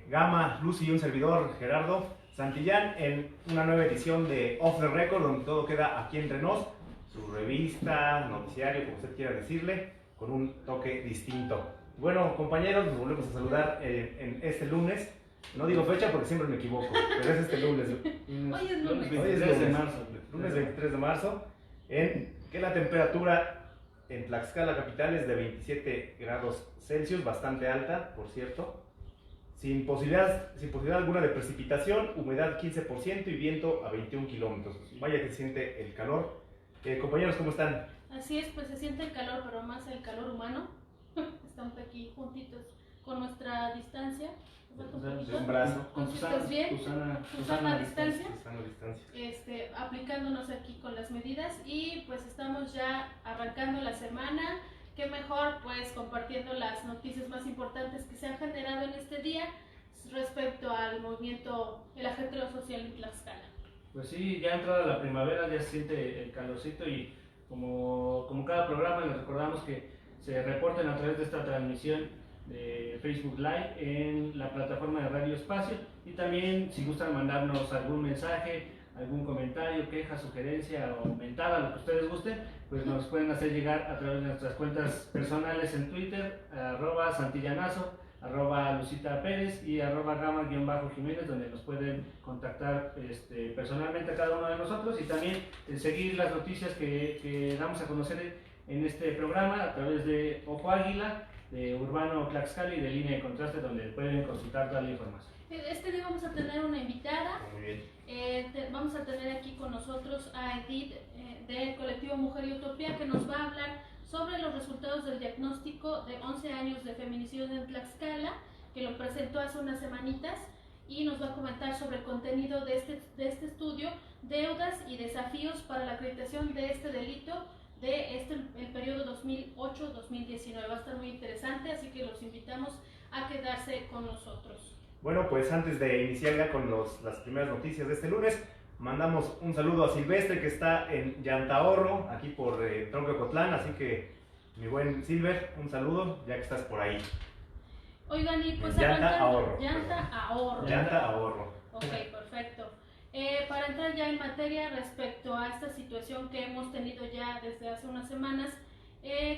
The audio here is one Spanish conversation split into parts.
Gama, Lucy y un servidor, Gerardo Santillán, en una nueva edición de Off the Record, donde todo queda aquí entre nos, su revista, noticiario, como usted quiera decirle, con un toque distinto. Bueno, compañeros, nos volvemos a saludar en este lunes. No digo fecha porque siempre me equivoco, pero es este lunes. Hoy es lunes. 23 de marzo. Lunes 23 de marzo, en que la temperatura en Tlaxcala capital es de 27 grados Celsius, bastante alta, por cierto. Sin posibilidad alguna de precipitación, humedad 15% y viento a 21 kilómetros. Vaya que se siente el calor. Compañeros, ¿cómo están? Así es, pues se siente el calor, pero más el calor humano. Estamos aquí juntitos con nuestra distancia. Un brazo. Con Susana a distancia. Aplicándonos aquí con las medidas y pues estamos ya arrancando la semana. Qué mejor pues compartiendo las noticias más importantes que se han generado en este día respecto al movimiento, el ajetreo social en Tlaxcala. Pues sí, ya entrada la primavera, ya se siente el calorcito y como cada programa les recordamos que se reporten a través de esta transmisión de Facebook Live en la plataforma de Radio Espacio, y también si gustan mandarnos algún mensaje, algún comentario, queja, sugerencia o mentada, lo que ustedes gusten, pues nos pueden hacer llegar a través de nuestras cuentas personales en Twitter, @santillanazo, @Lucita Pérez y @Gama-Jiménez, donde nos pueden contactar personalmente a cada uno de nosotros, y también seguir las noticias que damos a conocer en este programa a través de Ojo Águila, de Urbano Tlaxcala y de Línea de Contraste, donde pueden consultar toda la información. Este día vamos a tener una invitada. Muy bien. Vamos a tener aquí con nosotros a Edith del colectivo Mujer y Utopía, que nos va a hablar sobre los resultados del diagnóstico de 11 años de feminicidio en Tlaxcala, que lo presentó hace unas semanitas, y nos va a comentar sobre el contenido de este estudio, deudas y desafíos para la acreditación de este delito de el periodo 2008-2019. Va a estar muy interesante, así que los invitamos a quedarse con nosotros. Bueno, pues antes de iniciar ya con las primeras noticias de este lunes, mandamos un saludo a Silvestre, que está en Llantahorro, aquí por Tronco Cotlán, así que mi buen Silver, un saludo ya que estás por ahí. Oigan, y pues Llanta Ahorro. Llanta Ahorro. Ok, perfecto. Para entrar ya en materia respecto a esta situación que hemos tenido ya desde hace unas semanas,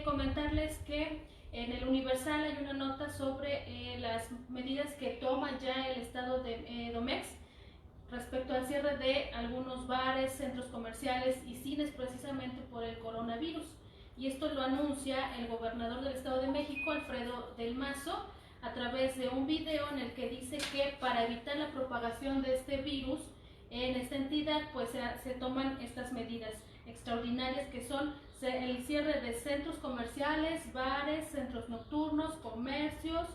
comentarles que en el Universal hay una nota sobre las medidas que toma ya el estado de Domex respecto al cierre de algunos bares, centros comerciales y cines, precisamente por el coronavirus. Y esto lo anuncia el gobernador del Estado de México, Alfredo del Mazo, a través de un video en el que dice que para evitar la propagación de este virus en esta entidad, pues se toman estas medidas extraordinarias, que son el cierre de centros comerciales, bares, centros nocturnos, comercios,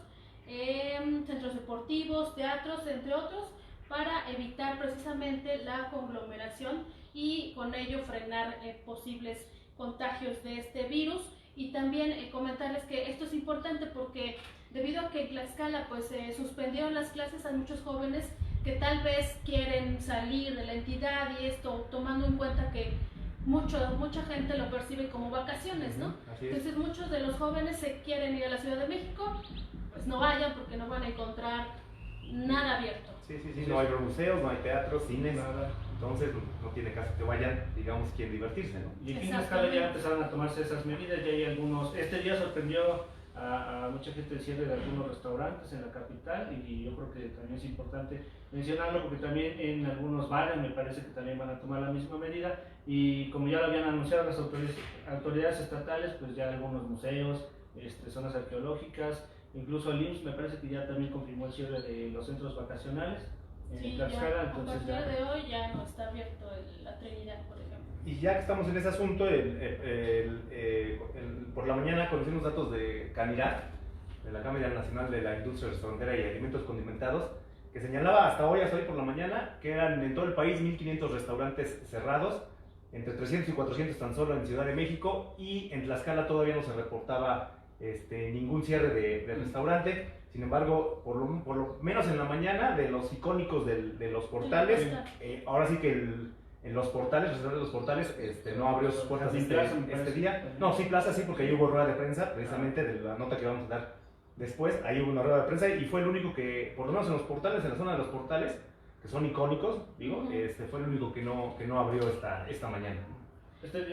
centros deportivos, teatros, entre otros, para evitar precisamente la conglomeración y con ello frenar posibles contagios de este virus. Y también comentarles que esto es importante porque debido a que en Tlaxcala pues suspendieron las clases, a muchos jóvenes que tal vez quieren salir de la entidad, y esto tomando en cuenta que mucha gente lo percibe como vacaciones, ¿no? Entonces muchos de los jóvenes se quieren ir a la Ciudad de México, pues no vayan porque no van a encontrar nada abierto. Sí, no hay museos, no hay teatros, cines, nada. Entonces no tiene caso que vayan, digamos, quieren divertirse, ¿no? Y aquí en Tlaxcala ya empezaron a tomarse esas medidas, ya hay algunos. Este día sorprendió a mucha gente el cierre de algunos restaurantes en la capital, y yo creo que también es importante mencionarlo porque también en algunos bares me parece que también van a tomar la misma medida, y como ya lo habían anunciado las autoridades estatales, pues ya algunos museos, zonas arqueológicas, incluso el IMSS me parece que ya también confirmó el cierre de los centros vacacionales en Tlaxcala. Entonces a partir de hoy ya no está abierto la Trinidad, por ejemplo. Y ya que estamos en ese asunto, por la mañana conocimos datos de Canirac, de la Cámara Nacional de la Industria Restaurantera y Alimentos Condimentados, que señalaba hasta hoy por la mañana que eran en todo el país 1.500 restaurantes cerrados, entre 300 y 400 tan solo en Ciudad de México, y en Tlaxcala todavía no se reportaba ningún cierre de restaurante. Sin embargo, por lo menos en la mañana, de los icónicos de los portales, ahora sí que en los portales, restaurante de los portales, no abrió sus puertas este día. No, sí, Plaza sí, porque ahí hubo rueda de prensa, precisamente de la nota que vamos a dar Después, ahí hubo una rueda de prensa y fue el único que, por lo menos en los portales, en la zona de los portales, que son icónicos, digo, fue el único que no abrió esta mañana.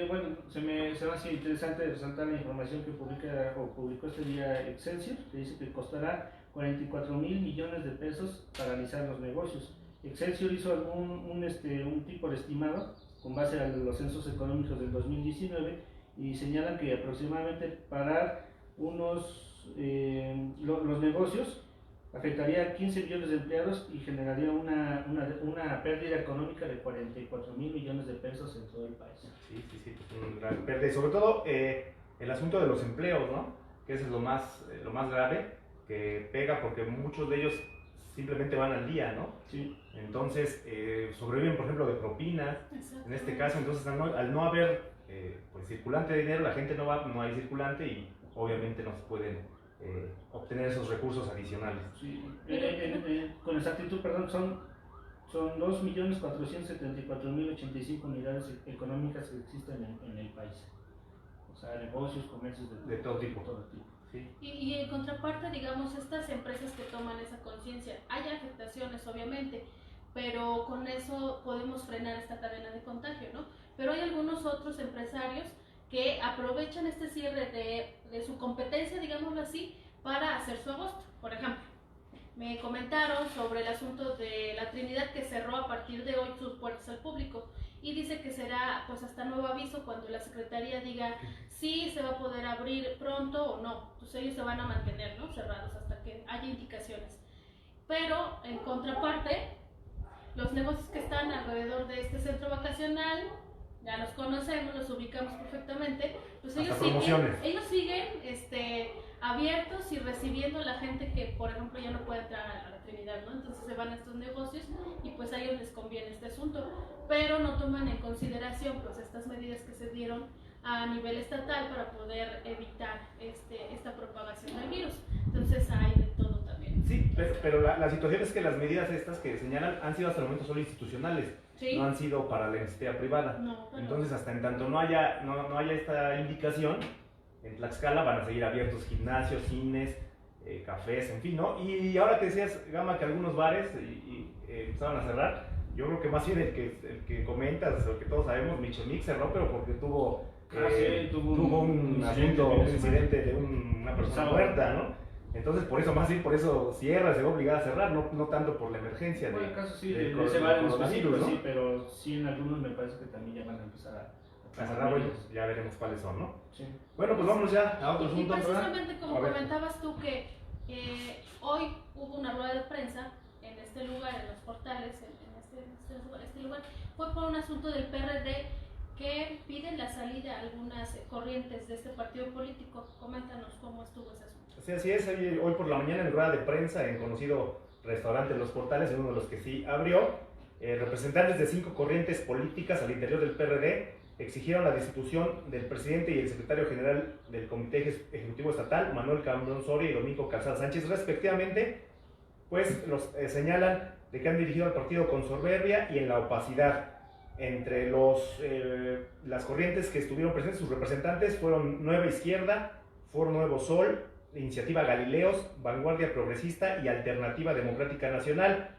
Bueno, se me hace interesante resaltar la información que publicó este día Excelsior, que dice que costará 44,000 millones de pesos paralizar los negocios. Excelsior hizo un tipo de estimado con base a los censos económicos del 2019 y señalan que aproximadamente parar los negocios afectaría a 15 millones de empleados y generaría una pérdida económica de 44,000 millones de pesos en todo el país. Sí, una gran pérdida. Y sobre todo el asunto de los empleos, ¿no? Que ese es lo más grave, que pega porque muchos de ellos simplemente van al día, ¿no? Sí. Entonces sobreviven, por ejemplo, de propinas. En este caso, entonces al no haber pues, circulante de dinero, la gente no hay circulante y obviamente no se pueden obtener esos recursos adicionales. Sí. Con exactitud, perdón, son 2.474.085 unidades económicas que existen en el país. O sea, negocios, comercios de todo tipo. Sí. Y en contraparte, digamos, estas empresas que toman esa conciencia, hay afectaciones obviamente, pero con eso podemos frenar esta cadena de contagio, ¿no? Pero hay algunos otros empresarios que aprovechan este cierre de su competencia, digámoslo así, para hacer su agosto. Por ejemplo, me comentaron sobre el asunto de la Trinidad, que cerró a partir de hoy sus puertas al público y dice que será pues hasta nuevo aviso cuando la Secretaría diga si se va a poder abrir pronto o no. Entonces ellos se van a mantener, ¿no?, cerrados hasta que haya indicaciones. Pero en contraparte, los negocios que están alrededor de este centro vacacional, ya los conocemos, los ubicamos perfectamente, pues ellos siguen abiertos y recibiendo a la gente que, por ejemplo, ya no puede entrar a la Trinidad, ¿no? Entonces se van a estos negocios y pues a ellos les conviene este asunto, pero no toman en consideración pues estas medidas que se dieron a nivel estatal para poder evitar esta propagación del virus. Entonces hay de todo también. Sí, pero la situación es que las medidas estas que señalan han sido hasta el momento solo institucionales. ¿Sí? No han sido para la iniciativa privada. No, pero... Entonces, hasta en tanto no haya esta indicación, en Tlaxcala van a seguir abiertos gimnasios, cines, cafés, en fin, ¿no? Y ahora que decías, Gama, que algunos bares empezaron a cerrar, yo creo que más bien el que comentas, o que todos sabemos, Michemix cerró, pero porque tuvo un incidente de una persona muerta, ¿no? Entonces, por eso cierra, se va a obligar a cerrar, no tanto por la emergencia. Bueno, en caso sí, de ese bar en específico, ¿no? Sí, pero sí en algunos me parece que también ya van a empezar a cerrar, bueno, ya veremos cuáles son, ¿no? Sí. Bueno, pues vamos ya a otro asunto. Y precisamente como comentabas tú que hoy hubo una rueda de prensa en este lugar, en los portales, en este lugar, fue por un asunto del PRD que piden la salida a algunas corrientes de este partido político. Coméntanos cómo estuvo ese asunto. Sí, así es, hoy por la mañana en rueda de prensa en conocido restaurante Los Portales, en uno de los que sí abrió, representantes de 5 corrientes políticas al interior del PRD exigieron la destitución del presidente y el secretario general del Comité Ejecutivo Estatal, Manuel Cambrón Soria y Domingo Calzada Sánchez, respectivamente, pues los señalan de que han dirigido al partido con soberbia y en la opacidad. Entre las corrientes que estuvieron presentes, sus representantes fueron Nueva Izquierda, Foro Nuevo Sol, Iniciativa Galileos, Vanguardia Progresista y Alternativa Democrática Nacional,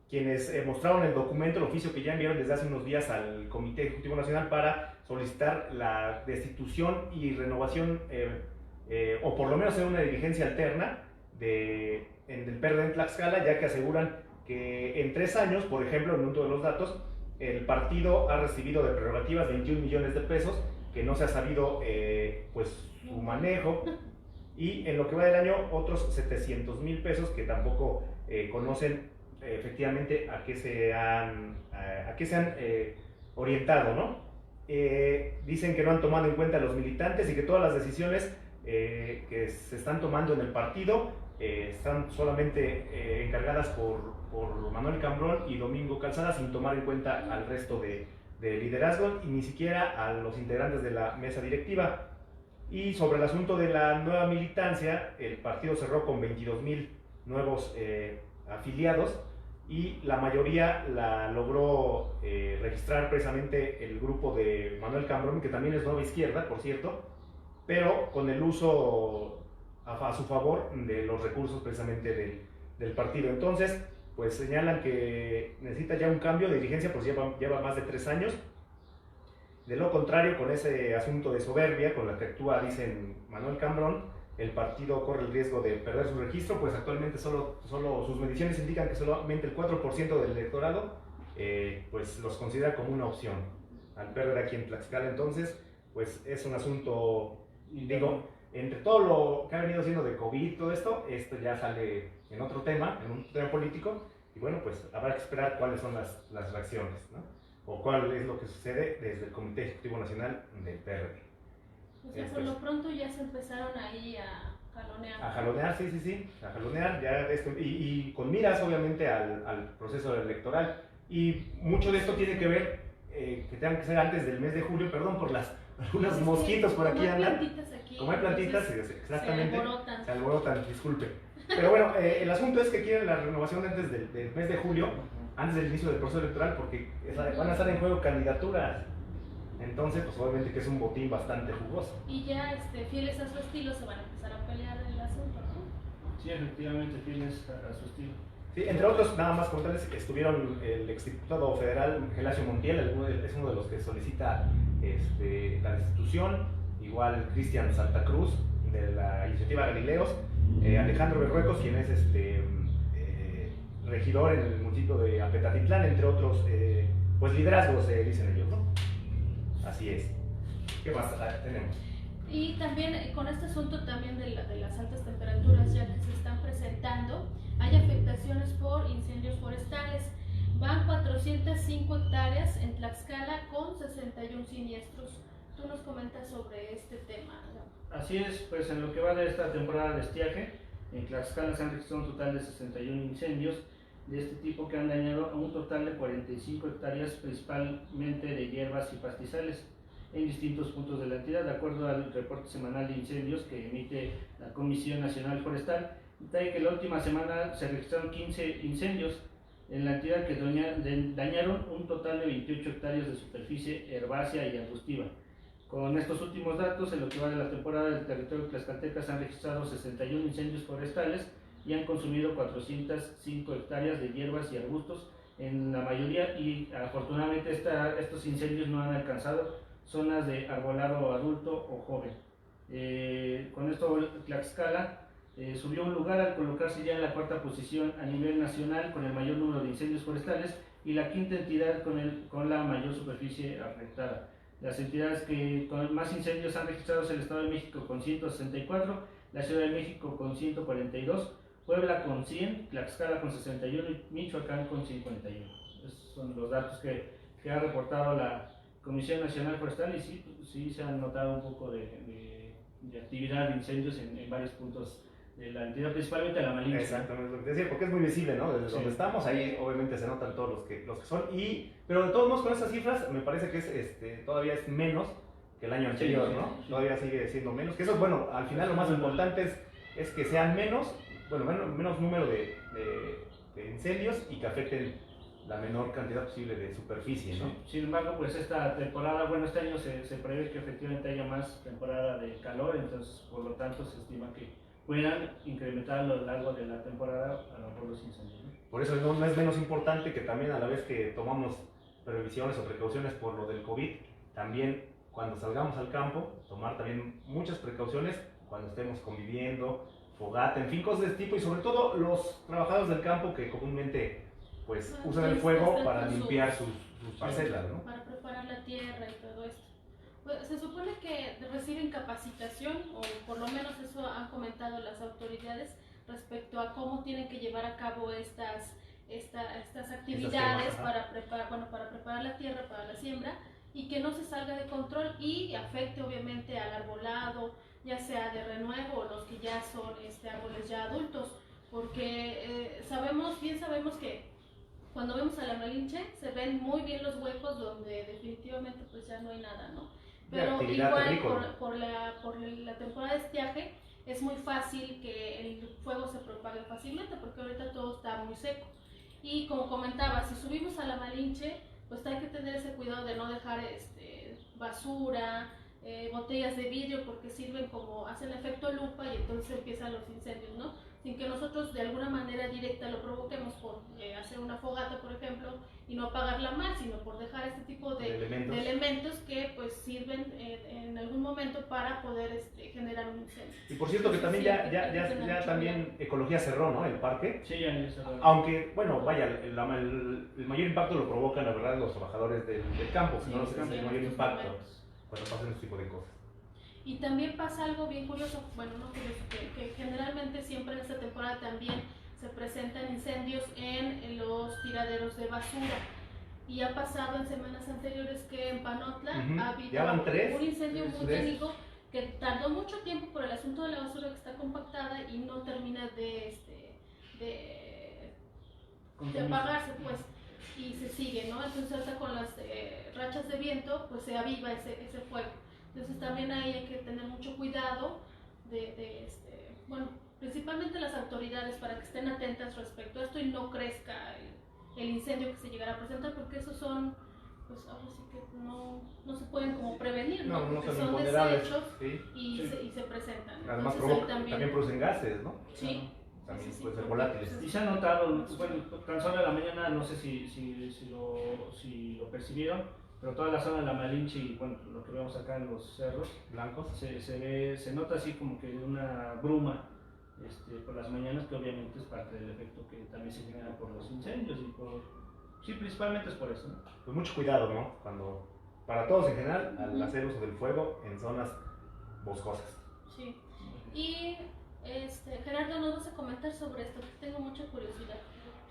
quienes mostraron el documento, el oficio que ya enviaron desde hace unos días al Comité Ejecutivo Nacional para solicitar la destitución y renovación, o por lo menos en una dirigencia alterna del PRD en Tlaxcala, ya que aseguran que en 3 años, por ejemplo, en uno de los datos, el partido ha recibido de prerrogativas 21 millones de pesos, que no se ha sabido pues su manejo, y en lo que va del año otros 700,000 pesos que tampoco conocen efectivamente a qué se han orientado, ¿no? Dicen que no han tomado en cuenta a los militantes y que todas las decisiones que se están tomando en el partido están solamente encargadas por Manuel Cambrón y Domingo Calzada, sin tomar en cuenta al resto de liderazgo y ni siquiera a los integrantes de la mesa directiva. Y sobre el asunto de la nueva militancia, el partido cerró con 22,000 nuevos afiliados y la mayoría la logró registrar precisamente el grupo de Manuel Cambrón, que también es Nueva Izquierda, por cierto, pero con el uso a su favor de los recursos precisamente del partido. Entonces, pues señalan que necesita ya un cambio de dirigencia, pues lleva más de 3 años. De lo contrario, con ese asunto de soberbia con la que actúa, dicen Manuel Cambrón, el partido corre el riesgo de perder su registro, pues actualmente solo sus mediciones indican que solamente el 4% del electorado pues los considera como una opción al perder aquí en Tlaxcala. Entonces, pues es un asunto, digo, entre todo lo que ha venido siendo de COVID, todo esto ya sale en otro tema, en un tema político, y bueno, pues habrá que esperar cuáles son las reacciones, ¿no? O cuál es lo que sucede desde el Comité Ejecutivo Nacional del PRD. O sea, por lo pronto ya se empezaron ahí a jalonear. A jalonear, sí, a jalonear, ya y con miras obviamente al proceso electoral. Y mucho de esto tiene que ver, que tengan que ser antes del mes de julio, perdón por algunos mosquitos por aquí andan. Como hay plantitas, exactamente, se alborotan, disculpe. Pero bueno, el asunto es que quieren la renovación antes del mes de julio, antes del inicio del proceso electoral, porque van a estar en juego candidaturas. Entonces, pues obviamente que es un botín bastante jugoso. Y ya fieles a su estilo se van a empezar a pelear el asunto, ¿no? Sí, efectivamente, fieles a su estilo. Sí, entre otros, nada más contarles que estuvieron el exdiputado federal Gelacio Montiel, es uno de los que solicita la destitución, igual Cristian Santa Cruz, de la iniciativa Galileos, Alejandro Berruecos, quien es regidor en el municipio de Apetatitlán, entre otros pues liderazgos, dicen ellos, ¿no? Así es. ¿Qué más tenemos? Y también con este asunto también de las altas temperaturas ya que se están presentando, hay afectaciones por incendios forestales. Van 405 hectáreas en Tlaxcala con 61 siniestros. Tú nos comentas sobre este tema, ¿no? Así es, pues en lo que va de esta temporada de estiaje, en Tlaxcala se han registrado un total de 61 incendios de este tipo que han dañado a un total de 45 hectáreas, principalmente de hierbas y pastizales, en distintos puntos de la entidad, de acuerdo al reporte semanal de incendios que emite la Comisión Nacional Forestal. Detalle que la última semana se registraron 15 incendios en la entidad que dañaron un total de 28 hectáreas de superficie herbácea y arbustiva. Con estos últimos datos, en lo que va de la temporada del territorio tlaxcalteca se han registrado 61 incendios forestales y han consumido 405 hectáreas de hierbas y arbustos en la mayoría, y afortunadamente estos incendios no han alcanzado zonas de arbolado adulto o joven. Con esto Tlaxcala subió un lugar al colocarse ya en la 4ª posición a nivel nacional con el mayor número de incendios forestales y la 5ª entidad con la mayor superficie afectada. Las entidades que con más incendios han registrado es el Estado de México con 164, la Ciudad de México con 142, Puebla con 100, Tlaxcala con 61 y Michoacán con 51. Esos son los datos que ha reportado la Comisión Nacional Forestal, y sí se han notado un poco de actividad de incendios en varios puntos de la entidad, principalmente la Malinche. Exactamente, lo que te decía, porque es muy visible, ¿no? Desde donde estamos, ahí obviamente se notan todos los que son, pero de todos modos con esas cifras me parece que es todavía es menos que el año anterior, ¿no? Sí. Todavía sigue siendo menos, que eso, bueno, al final lo más importante es que sean menos número de incendios y que afecten la menor cantidad posible de superficie, ¿no? Sí. Sin embargo, pues esta temporada, este año se prevé que efectivamente haya más temporada de calor, entonces por lo tanto se estima que puedan incrementar a lo largo de la temporada a lo mejor los incendios, ¿no? Por eso no es menos importante que también a la vez que tomamos previsiones o precauciones por lo del COVID, también cuando salgamos al campo, tomar también muchas precauciones cuando estemos conviviendo, fogata, en fin, cosas de este tipo, y sobre todo los trabajadores del campo que comúnmente pues usan el fuego para limpiar sus parcelas, ¿no? Para preparar la tierra y todo esto. Pues, se supone que reciben capacitación, o por lo menos eso han comentado las autoridades respecto a cómo tienen que llevar a cabo estas actividades para preparar la tierra para la siembra y que no se salga de control y afecte obviamente al arbolado, ya sea de renuevo o los que ya son árboles ya adultos, porque sabemos que cuando vemos a la Malinche se ven muy bien los huecos donde definitivamente pues ya no hay nada, ¿no? Pero igual por la temporada de estiaje es muy fácil que el fuego se propague fácilmente porque ahorita todo está muy seco. Y como comentaba, si subimos a la Malinche, pues hay que tener ese cuidado de no dejar basura, botellas de vidrio porque sirven como, hacen efecto lupa y entonces empiezan los incendios, ¿no? Sin que nosotros de alguna manera directa lo provoquemos por hacer una fogata, por ejemplo, y no apagarla mal, sino por dejar este tipo de elementos que pues sirven en algún momento para poder generar un incendio. Y por cierto que también ya también Ecología cerró, ¿no? El parque. Sí, ya cerró. Aunque, bueno, vaya, el mayor impacto lo provocan, la verdad, los trabajadores del campo, Sí, ¿no? Es el mayor impacto cuando pasan este tipo de cosas. Y también pasa algo bien curioso, bueno, no curioso, que generalmente siempre en esta temporada también se presentan incendios en los tiraderos de basura. Y ha pasado en semanas anteriores que en Panotla ha habido un incendio muy técnico que tardó mucho tiempo por el asunto de la basura que está compactada y no termina de apagarse, pues, y se sigue, ¿no? Entonces hasta con las rachas de viento, pues se aviva ese fuego. Entonces también ahí hay que tener mucho cuidado bueno, principalmente las autoridades para que estén atentas respecto a esto y no crezca el incendio que se llegará a presentar, porque esos son, pues ahora sí que no se pueden como prevenir, ¿no? Porque son desechos y se presentan. Además también producen gases, ¿no? Sí. También pueden ser volátiles. Y se ha notado, bueno, tan solo en la mañana, no sé si lo percibieron, pero toda la zona de la Malinche y bueno, lo que vemos acá en los cerros blancos, se nota así como que una bruma por las mañanas, que obviamente es parte del efecto que también se genera por los incendios y sí, principalmente es por eso, ¿no? Pues mucho cuidado, ¿no? Para todos en general, al hacer uso del fuego en zonas boscosas. Sí. Y Gerardo, nos vas a comentar sobre esto, que tengo mucha curiosidad.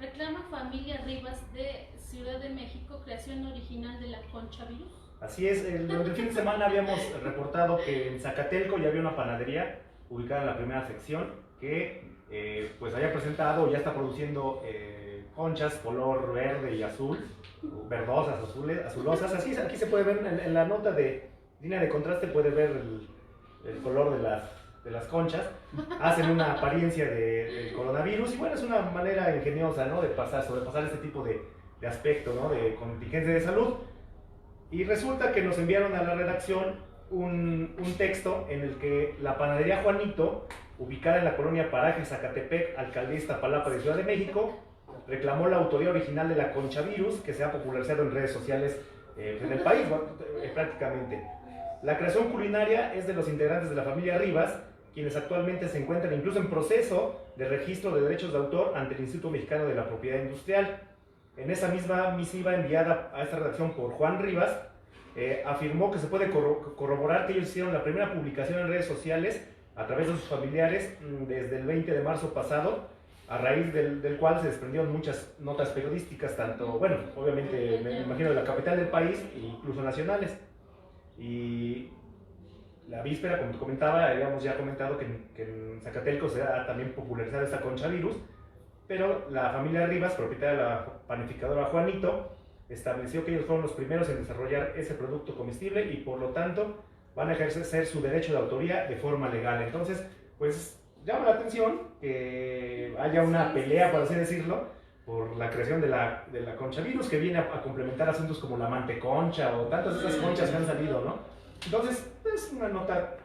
Reclama familia Rivas de Ciudad de México creación original de la concha virus. Así es, durante el fin de semana habíamos reportado que en Zacatelco ya había una panadería ubicada en la primera sección que pues había presentado, ya está produciendo conchas color verde y azul, verdosas, azulosas. Así es, aquí se puede ver en la nota de línea de contraste, puede ver el color de las conchas. Hacen una apariencia del coronavirus y bueno, es una manera ingeniosa, ¿no? de sobrepasar este tipo de aspecto, ¿no? De contingencia de salud. Y resulta que nos enviaron a la redacción un texto en el que la panadería Juanito, ubicada en la colonia Paraje Zacatepec, alcaldía Iztapalapa de Ciudad de México, reclamó la autoría original de la concha virus que se ha popularizado en redes sociales en el país, prácticamente. La creación culinaria es de los integrantes de la familia Rivas, quienes actualmente se encuentran incluso en proceso de registro de derechos de autor ante el Instituto Mexicano de la Propiedad Industrial. En esa misma misiva enviada a esta redacción por Juan Rivas, afirmó que se puede corroborar que ellos hicieron la primera publicación en redes sociales a través de sus familiares desde el 20 de marzo pasado, a raíz del cual se desprendieron muchas notas periodísticas, tanto, bueno, obviamente me imagino de la capital del país e incluso nacionales. Y la víspera, como te comentaba, habíamos ya comentado que en Zacatelco se ha también popularizado esta concha virus, pero la familia Rivas, propietaria de la panificadora Juanito, estableció que ellos fueron los primeros en desarrollar ese producto comestible y por lo tanto van a ejercer su derecho de autoría de forma legal. Entonces, pues llama la atención que haya una pelea, por así decirlo, por la creación de la concha virus, que viene a complementar asuntos como la manteconcha o tantas de esas conchas que han salido, ¿no? Entonces, es una nota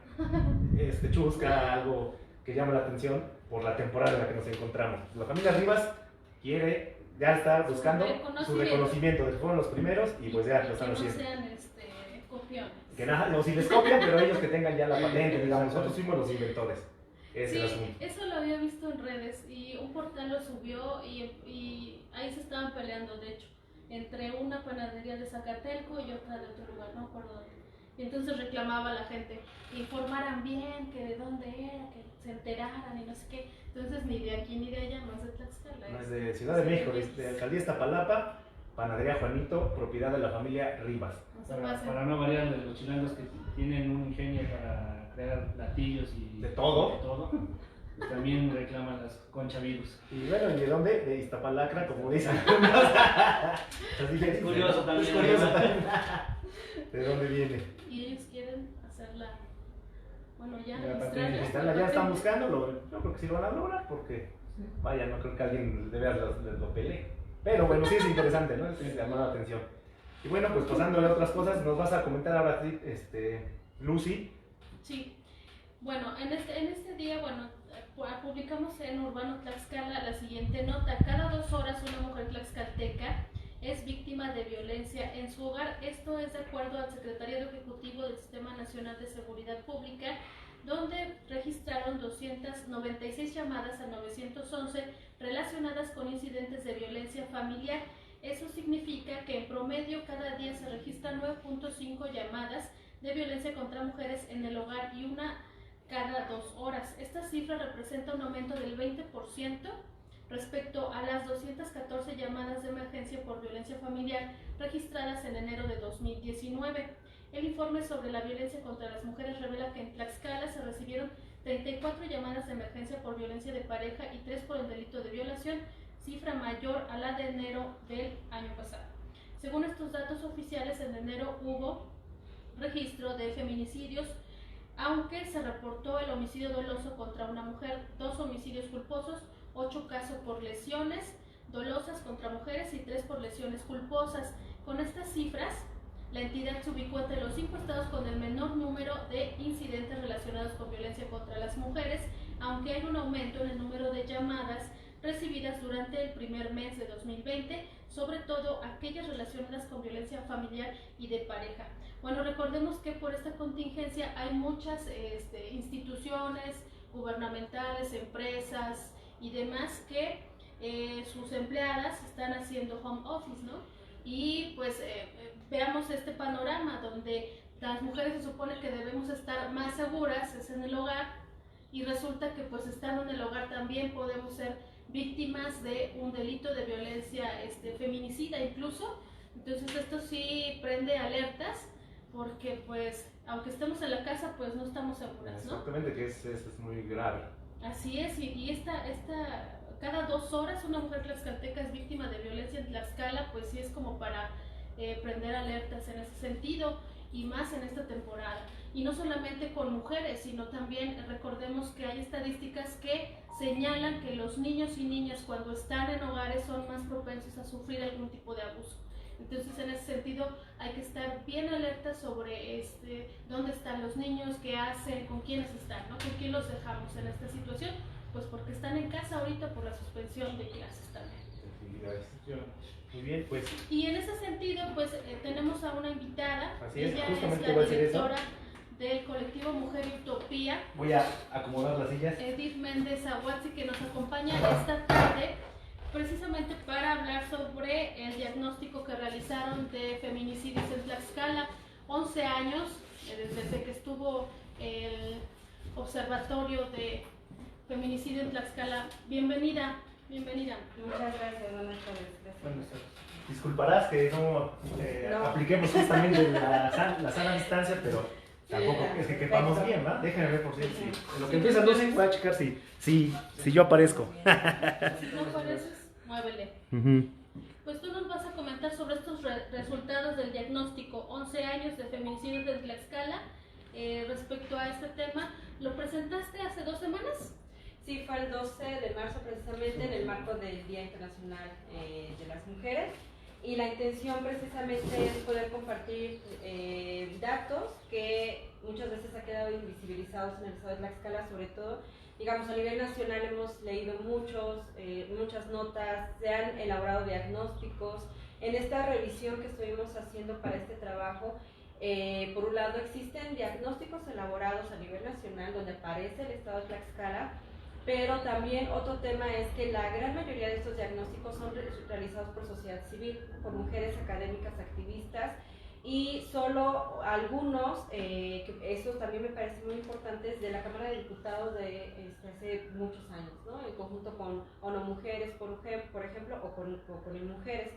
chusca, algo que llama la atención por la temporada en la que nos encontramos. La familia Rivas ya está buscando su reconocimiento de que fueron los primeros y pues ya lo están haciendo. Que no sean copiones. Que nada, no, si les copian, pero ellos que tengan ya la patente, digamos, nosotros fuimos los inventores. Sí, eso lo había visto en redes y un portal lo subió y ahí se estaban peleando, de hecho, entre una panadería de Zacatelco y otra de otro lugar, no me acuerdo dónde. Y entonces reclamaba a la gente que informaran bien, que de dónde era, que se enteraran y no sé qué. Entonces ni de aquí ni de allá, no es de Tlaxcala. No, es de Ciudad de México, de Alcaldía Iztapalapa, panadería Juanito, propiedad de la familia Rivas. Para no variar de los chilangos que tienen un ingenio para crear platillos y de todo, pues también reclaman las concha virus. Y bueno, ¿y de dónde? De Iztapalacra, como dicen. Es curioso también. Es curioso también. ¿De dónde viene? Y ellos quieren hacerla, bueno, ya ya están buscándolo. Yo creo que sí lo van a lograr porque, vaya, no creo que alguien de veras lo pelee. Pero bueno, sí es interesante, ¿no? Sí llamó la atención. Y bueno, pues pasando a otras cosas, nos vas a comentar ahora, Lucy. Sí. Bueno, en este día, bueno, publicamos en Urbano Tlaxcala la siguiente nota. Cada 2 horas una mujer tlaxcalteca es víctima de violencia en su hogar. Esto es de acuerdo al Secretariado Ejecutivo del Sistema Nacional de Seguridad Pública, donde registraron 296 llamadas a 911 relacionadas con incidentes de violencia familiar. Eso significa que en promedio cada día se registran 9.5 llamadas de violencia contra mujeres en el hogar y una cada 2 horas. Esta cifra representa un aumento del 20% respecto a las 214 llamadas de emergencia por violencia familiar registradas en enero de 2019. El informe sobre la violencia contra las mujeres revela que en Tlaxcala se recibieron 34 llamadas de emergencia por violencia de pareja y 3 por el delito de violación, cifra mayor a la de enero del año pasado. Según estos datos oficiales, en enero hubo registro de feminicidios, aunque se reportó el homicidio doloso contra una mujer, 2 homicidios culposos, 8 casos por lesiones dolosas contra mujeres y 3 por lesiones culposas. Con estas cifras, la entidad se ubicó entre los 5 estados con el menor número de incidentes relacionados con violencia contra las mujeres, aunque hay un aumento en el número de llamadas recibidas durante el primer mes de 2020, sobre todo aquellas relacionadas con violencia familiar y de pareja. Bueno, recordemos que por esta contingencia hay muchas instituciones gubernamentales, empresas y demás que sus empleadas están haciendo home office, ¿no? Y pues veamos este panorama donde las mujeres se supone que debemos estar más seguras, es en el hogar, y resulta que pues estando en el hogar también podemos ser víctimas de un delito de violencia feminicida incluso. Entonces esto sí prende alertas, porque pues aunque estemos en la casa pues no estamos seguras, ¿no? Exactamente, que es muy grave. Así es, y cada 2 horas una mujer tlaxcalteca es víctima de violencia en Tlaxcala, pues sí es como para prender alertas en ese sentido, y más en esta temporada. Y no solamente con mujeres, sino también recordemos que hay estadísticas que señalan que los niños y niñas cuando están en hogares son más propensos a sufrir algún tipo de abuso. Entonces en ese sentido hay que estar bien alerta sobre dónde están los niños, qué hacen, con quiénes están, ¿no? Con quién los dejamos en esta situación, pues porque están en casa ahorita por la suspensión de clases también. Muy bien, pues. Y en ese sentido, pues tenemos a una invitada. Así es, ella justamente es voy a la decir eso. directora del colectivo Mujer Utopía. Voy a acomodar las sillas. Edith Méndez Aguazzi, que nos acompaña esta tarde precisamente para hablar sobre el diagnóstico que realizaron de feminicidios en Tlaxcala. 11 años desde que estuvo el observatorio de feminicidio en Tlaxcala. Bienvenida. Muchas gracias, buenas tardes. Buenas tardes. Disculparás que no apliquemos justamente la sana distancia, pero tampoco es que quepamos bien, ¿va? Déjenme ver por si en lo que empiezan 12 voy a checar si yo aparezco. Si no apareces, muévele. Pues tú nos vas a comentar sobre estos resultados del diagnóstico, 11 años de feminicidios en Tlaxcala. Respecto a este tema, ¿lo presentaste hace 2 semanas? Sí, fue el 12 de marzo precisamente en el marco del Día Internacional de las Mujeres, y la intención precisamente es poder compartir datos que muchas veces han quedado invisibilizados en el estado de Tlaxcala, sobre todo, digamos, a nivel nacional hemos leído muchas notas, se han elaborado diagnósticos. En esta revisión que estuvimos haciendo para este trabajo, por un lado existen diagnósticos elaborados a nivel nacional donde aparece el estado de Tlaxcala, pero también otro tema es que la gran mayoría de estos diagnósticos son realizados por sociedad civil, por mujeres académicas, activistas, y solo algunos, que estos también me parecen muy importantes, de la Cámara de Diputados de hace muchos años, ¿no? En conjunto con ONU Mujeres, por ejemplo, o con Mujeres.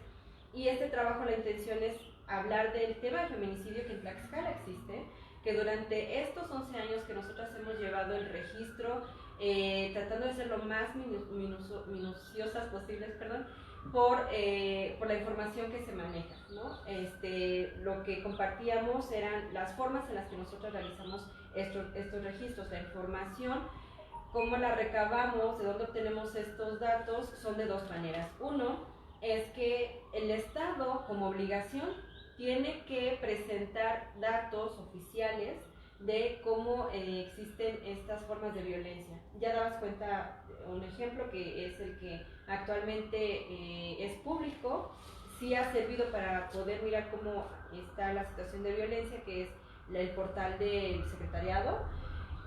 Y este trabajo, la intención es hablar del tema del feminicidio que en Tlaxcala existe, que durante estos 11 años que nosotras hemos llevado el registro, tratando de ser lo más minuciosas posibles, por la información que se maneja, ¿no? Lo que compartíamos eran las formas en las que nosotros realizamos estos registros, la información, cómo la recabamos, de dónde obtenemos estos datos, son de 2 maneras. Uno es que el Estado, como obligación, tiene que presentar datos oficiales de cómo existen estas formas de violencia. Ya dabas cuenta un ejemplo que es el que actualmente es público, sí ha servido para poder mirar cómo está la situación de violencia, que es el portal del Secretariado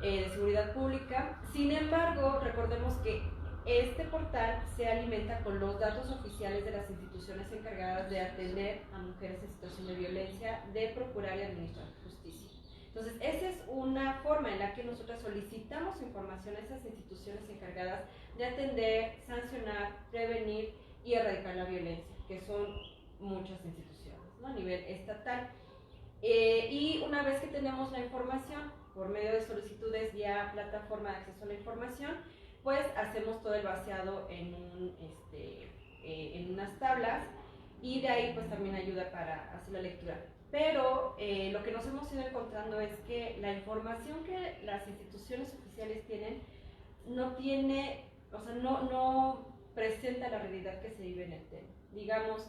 de Seguridad Pública. Sin embargo, recordemos que este portal se alimenta con los datos oficiales de las instituciones encargadas de atender a mujeres en situación de violencia, de procurar y administrar justicia. Entonces, esa es una forma en la que nosotros solicitamos información a esas instituciones encargadas de atender, sancionar, prevenir y erradicar la violencia, que son muchas instituciones, ¿no? A nivel estatal. Y una vez que tenemos la información por medio de solicitudes vía plataforma de acceso a la información, pues hacemos todo el vaciado en unas tablas, y de ahí pues también ayuda para hacer la lectura. Pero lo que nos hemos ido encontrando es que la información que las instituciones oficiales tienen no tiene, o sea, no presenta la realidad que se vive en el tema. Digamos,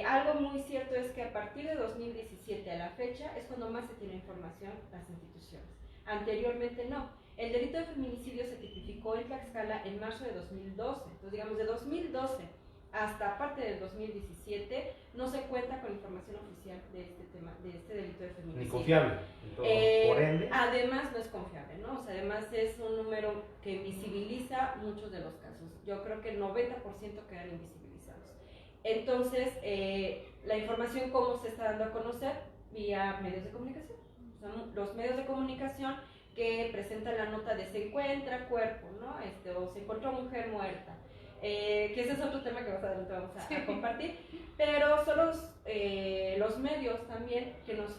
algo muy cierto es que a partir de 2017 a la fecha es cuando más se tiene información las instituciones. Anteriormente no. El delito de feminicidio se tipificó en Tlaxcala en marzo de 2012. Entonces, digamos, de 2012 hasta parte del 2017 no se cuenta con información oficial de este tema, de este delito de feminicidio. Ni confiable. Por ende. Además no es confiable, ¿no? O sea, además es un número que invisibiliza muchos de los casos. Yo creo que el 90% quedan invisibilizados. Entonces, la información, ¿cómo se está dando a conocer? Vía medios de comunicación. O sea, los medios de comunicación que presentan la nota de se encuentra cuerpo, ¿no? O se encontró mujer muerta. Que ese es otro tema que más adelante vamos a compartir, pero son los medios también que nos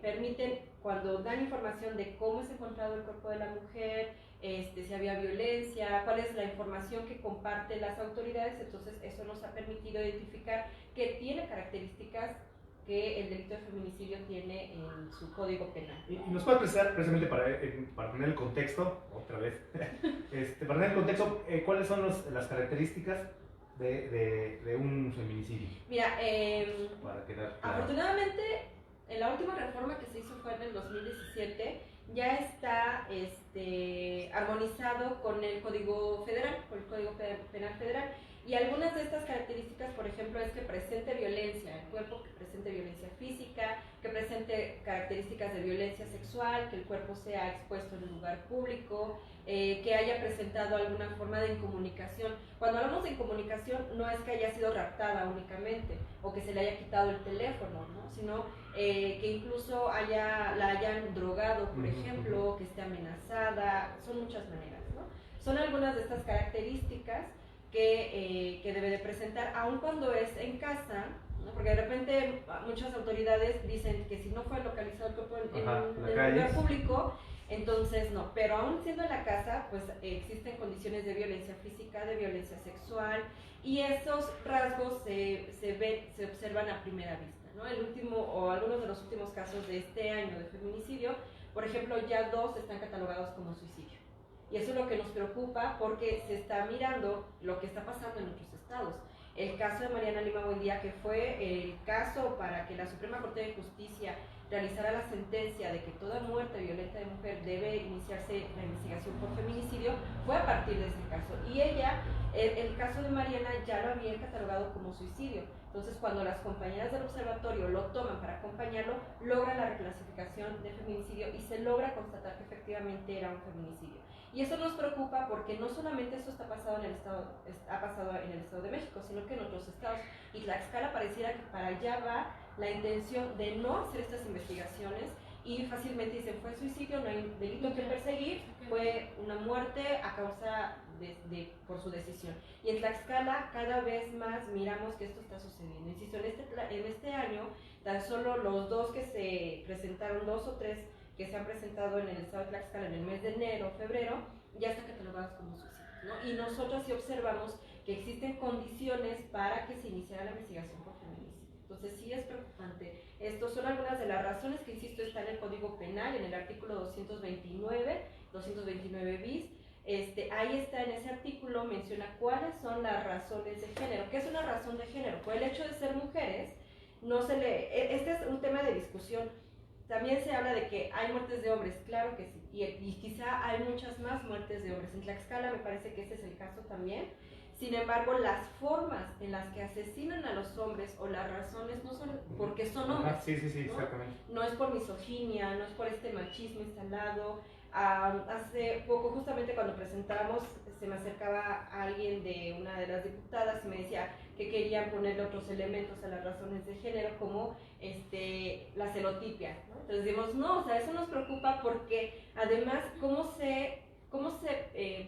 permiten, cuando dan información de cómo es encontrado el cuerpo de la mujer, si había violencia, cuál es la información que comparten las autoridades. Entonces eso nos ha permitido identificar que tiene características que el delito de feminicidio tiene en su código penal. ¿Y nos puede precisar, precisamente para tener el contexto, otra vez, para tener el contexto, cuáles son las características de un feminicidio? Mira, para quedar claro. Afortunadamente, en la última reforma que se hizo fue en el 2017, ya está armonizado con el Código Federal, con el Código Penal Federal. Y algunas de estas características, por ejemplo, es que presente violencia en el cuerpo, que presente violencia física, que presente características de violencia sexual, que el cuerpo sea expuesto en un lugar público, que haya presentado alguna forma de incomunicación. Cuando hablamos de incomunicación, no es que haya sido raptada únicamente o que se le haya quitado el teléfono, ¿no? Sino que incluso la hayan drogado, por ejemplo, que esté amenazada. Son muchas maneras, ¿no? Son algunas de estas características que debe de presentar, aun cuando es en casa, ¿no? Porque de repente muchas autoridades dicen que si no fue localizado el cuerpo en un lugar público, entonces no, pero aún siendo en la casa, pues existen condiciones de violencia física, de violencia sexual, y esos rasgos se observan a primera vista, ¿no? Algunos de los últimos casos de este año de feminicidio, por ejemplo, ya 2 están catalogados como suicidio. Y eso es lo que nos preocupa, porque se está mirando lo que está pasando en otros estados. El caso de Mariana Lima Buendía, que fue el caso para que la Suprema Corte de Justicia realizara la sentencia de que toda muerte violenta de mujer debe iniciarse la investigación por feminicidio, fue a partir de ese caso. Y el caso de Mariana ya lo habían catalogado como suicidio. Entonces, cuando las compañeras del observatorio lo toman para acompañarlo, logran la reclasificación de feminicidio y se logra constatar que efectivamente era un feminicidio. Y eso nos preocupa porque no solamente eso ha pasado en el Estado de México, sino que en otros estados. Y Tlaxcala pareciera que para allá va la intención de no hacer estas investigaciones, y fácilmente dicen fue suicidio, no hay delito que perseguir, fue una muerte a causa por su decisión. Y en Tlaxcala cada vez más miramos que esto está sucediendo. Insisto, en este año tan solo los 2 que se presentaron, 2 o 3 que se han presentado en el estado de Tlaxcala en el mes de enero, febrero, ya están catalogados como suicidios, ¿no? Y nosotros sí observamos que existen condiciones para que se iniciara la investigación por feminicidio. Entonces sí es preocupante. Estas son algunas de las razones que, insisto, están en el Código Penal, en el artículo 229 bis. Ahí está, en ese artículo menciona cuáles son las razones de género. ¿Qué es una razón de género? Por el hecho de ser mujeres, este es un tema de discusión. también se habla de que hay muertes de hombres, claro que sí, y quizá hay muchas más muertes de hombres. En Tlaxcala me parece que ese es el caso también. Sin embargo, las formas en las que asesinan a los hombres o las razones no son porque son hombres. Sí, ¿no? exactamente. No es por misoginia, no es por este machismo instalado. Hace poco, justamente cuando presentamos, se me acercaba alguien de una de las diputadas y me decía que querían ponerle otros elementos a las razones de género, como la celotipia, ¿no? Entonces decimos, no, o sea, eso nos preocupa porque además, ¿cómo se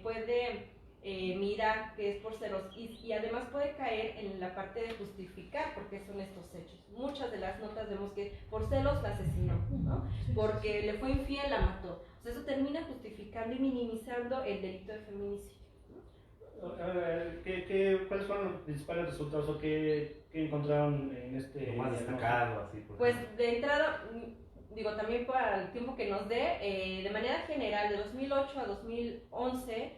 puede mirar que es por celos? Y además puede caer en la parte de justificar por qué son estos hechos. Muchas de las notas vemos que por celos la asesinó, ¿no? Porque le fue infiel, la mató. O sea, eso termina justificando y minimizando el delito de feminicidio. ¿Cuáles fueron los principales resultados o qué encontraron en este? Lo más destacado, así. Pues de entrada, digo, también para el tiempo que nos dé, de manera general, de 2008 a 2011,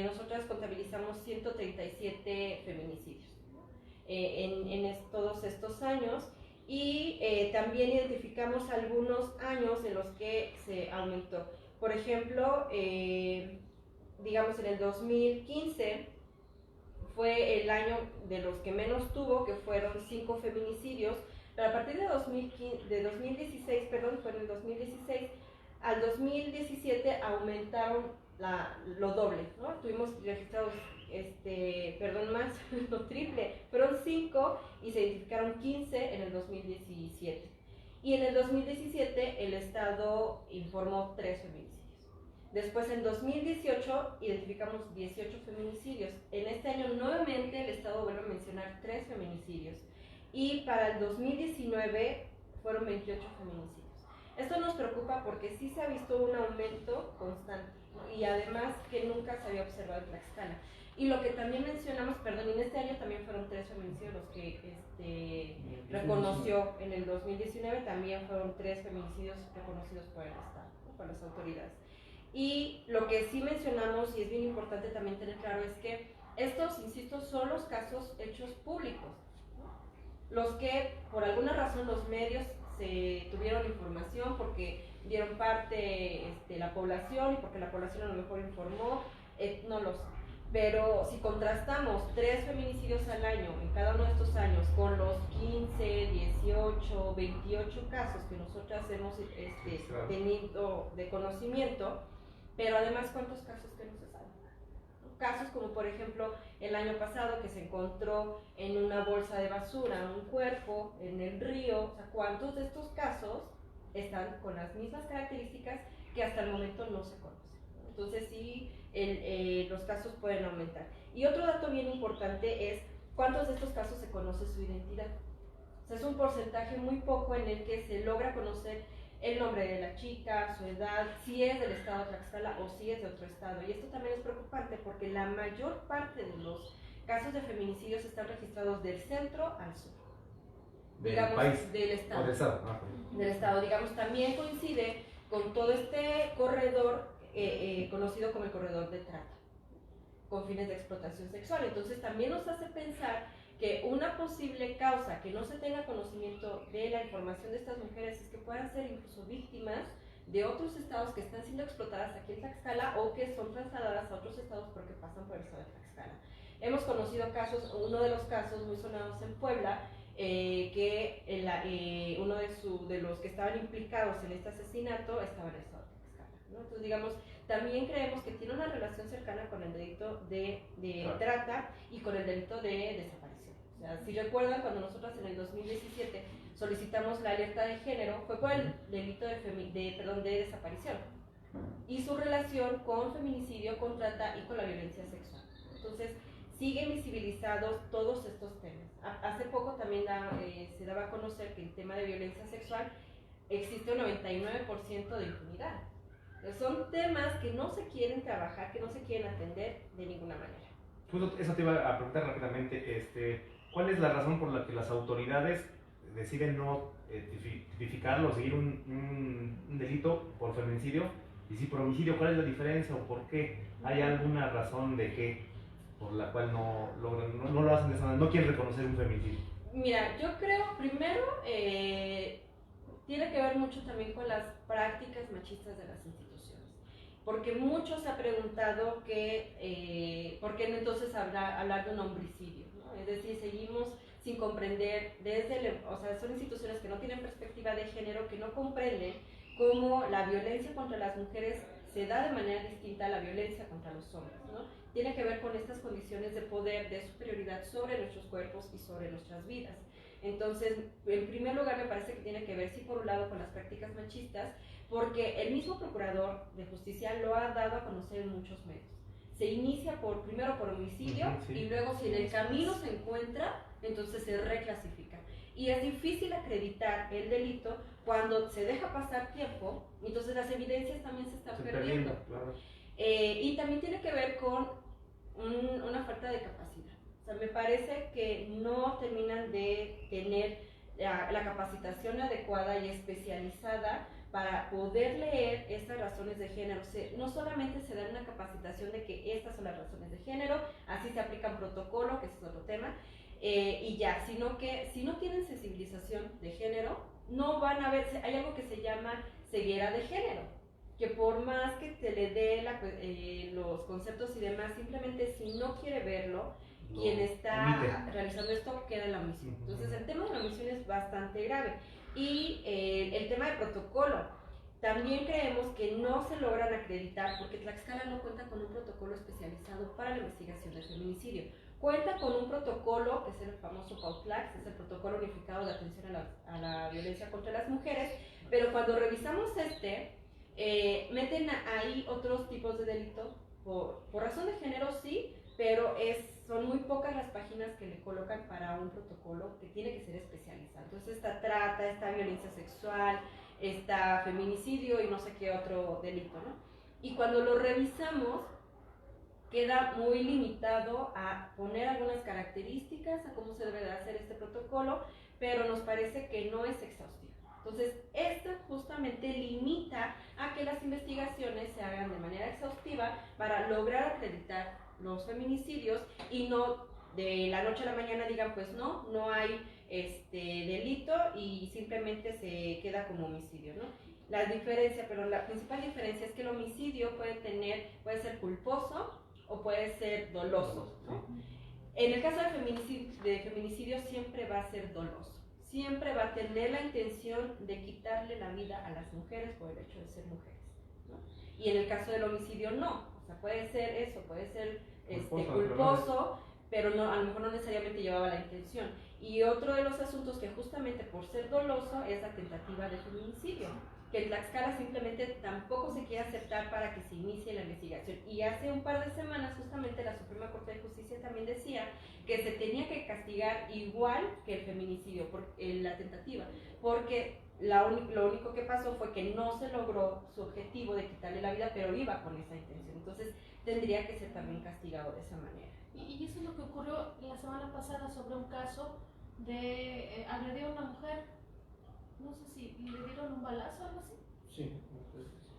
nosotras contabilizamos 137 feminicidios todos estos años, y también identificamos algunos años en los que se aumentó. Por ejemplo, digamos en el 2015 fue el año de los que menos tuvo, que fueron 5 feminicidios, pero a partir de 2016, fue en el 2016, al 2017 aumentaron lo doble, ¿no? Tuvimos registrados, más, lo triple, fueron 5 y se identificaron 15 en el 2017. Y en el 2017 el Estado informó 3 feminicidios. Después en 2018 identificamos 18 feminicidios. En este año nuevamente el Estado vuelve a mencionar 3 feminicidios. Y para el 2019 fueron 28 feminicidios. Esto nos preocupa porque sí se ha visto un aumento constante, ¿no? Y además que nunca se había observado en Tlaxcala. Y lo que también mencionamos, en este año también fueron 3 feminicidios los que reconoció en el 2019, también fueron 3 feminicidios reconocidos por el Estado, ¿no? Por las autoridades. Y lo que sí mencionamos, y es bien importante también tener claro, es que estos, insisto, son los casos hechos públicos, ¿no? Los que por alguna razón los medios se tuvieron información porque dieron parte la población y porque la población a lo mejor informó, no lo sé. Pero si contrastamos 3 feminicidios al año en cada uno de estos años con los 15, 18, 28 casos que nosotras hemos tenido de conocimiento, pero además cuántos casos que no se saben. Casos como por ejemplo el año pasado que se encontró en una bolsa de basura un cuerpo en el río, o sea, cuántos de estos casos están con las mismas características que hasta el momento no se conocen. Entonces sí, los casos pueden aumentar. Y otro dato bien importante es cuántos de estos casos se conoce su identidad. O sea, es un porcentaje muy poco en el que se logra conocer el nombre de la chica, su edad, si es del estado de Tlaxcala o si es de otro estado. Y esto también es preocupante porque la mayor parte de los casos de feminicidios están registrados del centro al sur. ¿Del país? Del estado. ¿O del estado? Ah, del estado, digamos, también coincide con todo este corredor conocido como el corredor de trata, con fines de explotación sexual. Entonces también nos hace pensar que una posible causa que no se tenga conocimiento de la información de estas mujeres es que puedan ser incluso víctimas de otros estados que están siendo explotadas aquí en Tlaxcala o que son trasladadas a otros estados porque pasan por el estado de Tlaxcala. Hemos conocido casos, uno de los casos muy sonados en Puebla, que uno de los que estaban implicados en este asesinato estaba en el estado de Tlaxcala, ¿no? Entonces, digamos, también creemos que tiene una relación cercana con el delito de trata y con el delito de desaparición. O sea, si recuerdan, cuando nosotros en el 2017 solicitamos la alerta de género, fue por el delito de desaparición y su relación con feminicidio, con trata y con la violencia sexual. Entonces, siguen visibilizados todos estos temas. Hace poco también se daba a conocer que el tema de violencia sexual existe un 99% de impunidad. Son temas que no se quieren trabajar, que no se quieren atender de ninguna manera. Justo eso te iba a preguntar rápidamente, ¿cuál es la razón por la que las autoridades deciden no tipificarlo o seguir un delito por feminicidio? Y si por homicidio, ¿cuál es la diferencia o por qué? ¿Hay alguna razón de qué por la cual no lo hacen de esa manera, no quieren reconocer un feminicidio? Mira, yo creo primero tiene que ver mucho también con las prácticas machistas de las instituciones. Porque muchos se han preguntado que, ¿por qué no entonces hablar de un homicidio? ¿No? Es decir, seguimos sin comprender, o sea, son instituciones que no tienen perspectiva de género, que no comprenden cómo la violencia contra las mujeres se da de manera distinta a la violencia contra los hombres, ¿no? Tiene que ver con estas condiciones de poder, de superioridad sobre nuestros cuerpos y sobre nuestras vidas. Entonces, en primer lugar, me parece que tiene que ver, sí, por un lado, con las prácticas machistas, porque el mismo procurador de justicia lo ha dado a conocer en muchos medios. Se inicia primero por homicidio, sí. Y luego, si en el camino se encuentra, entonces se reclasifica. Y es difícil acreditar el delito cuando se deja pasar tiempo, entonces las evidencias también se están perdiendo. Claro. Y también tiene que ver con una falta de capacidad. O sea, me parece que no terminan de tener la capacitación adecuada y especializada para poder leer estas razones de género. No solamente se da una capacitación de que estas son las razones de género, así se aplica un protocolo, que ese es otro tema, y ya, sino que si no tienen sensibilización de género, no van a ver, hay algo que se llama ceguera de género, que por más que se le dé los conceptos y demás, simplemente si no quiere verlo, quien está realizando esto queda en la omisión. Entonces el tema de la omisión es bastante grave. Y el tema de protocolo, también creemos que no se logran acreditar porque Tlaxcala no cuenta con un protocolo especializado para la investigación del feminicidio. Cuenta con un protocolo, que es el famoso PAUTLAX, es el Protocolo Unificado de Atención a la Violencia contra las Mujeres, pero cuando revisamos meten ahí otros tipos de delito, por razón de género sí, pero son muy pocas las páginas que le colocan para un protocolo que tiene que ser especializado. Entonces está trata, está violencia sexual, está feminicidio y no sé qué otro delito, ¿no? Y cuando lo revisamos, queda muy limitado a poner algunas características a cómo se debe de hacer este protocolo, pero nos parece que no es exhaustivo. Entonces, esto justamente limita a que las investigaciones se hagan de manera exhaustiva para lograr acreditar los feminicidios y no de la noche a la mañana digan, pues no hay delito y simplemente se queda como homicidio, ¿no? La principal diferencia es que el homicidio puede ser culposo o puede ser doloso, ¿no? En el caso de feminicidio siempre va a ser doloso. Siempre va a tener la intención de quitarle la vida a las mujeres por el hecho de ser mujeres, ¿no? Y en el caso del homicidio no, o sea, puede ser eso, puede ser culposo, pero no, a lo mejor no necesariamente llevaba la intención. Y otro de los asuntos que justamente por ser doloso es la tentativa de feminicidio, que en Tlaxcala simplemente tampoco se quiere aceptar para que se inicie la investigación. Y hace un par de semanas justamente la Suprema Corte de Justicia también decía que se tenía que castigar igual que el feminicidio, la tentativa, porque lo único que pasó fue que no se logró su objetivo de quitarle la vida, pero iba con esa intención. Entonces tendría que ser también castigado de esa manera. Y eso es lo que ocurrió la semana pasada sobre un caso de agredió a una mujer, no sé si le dieron un balazo o algo así. Sí.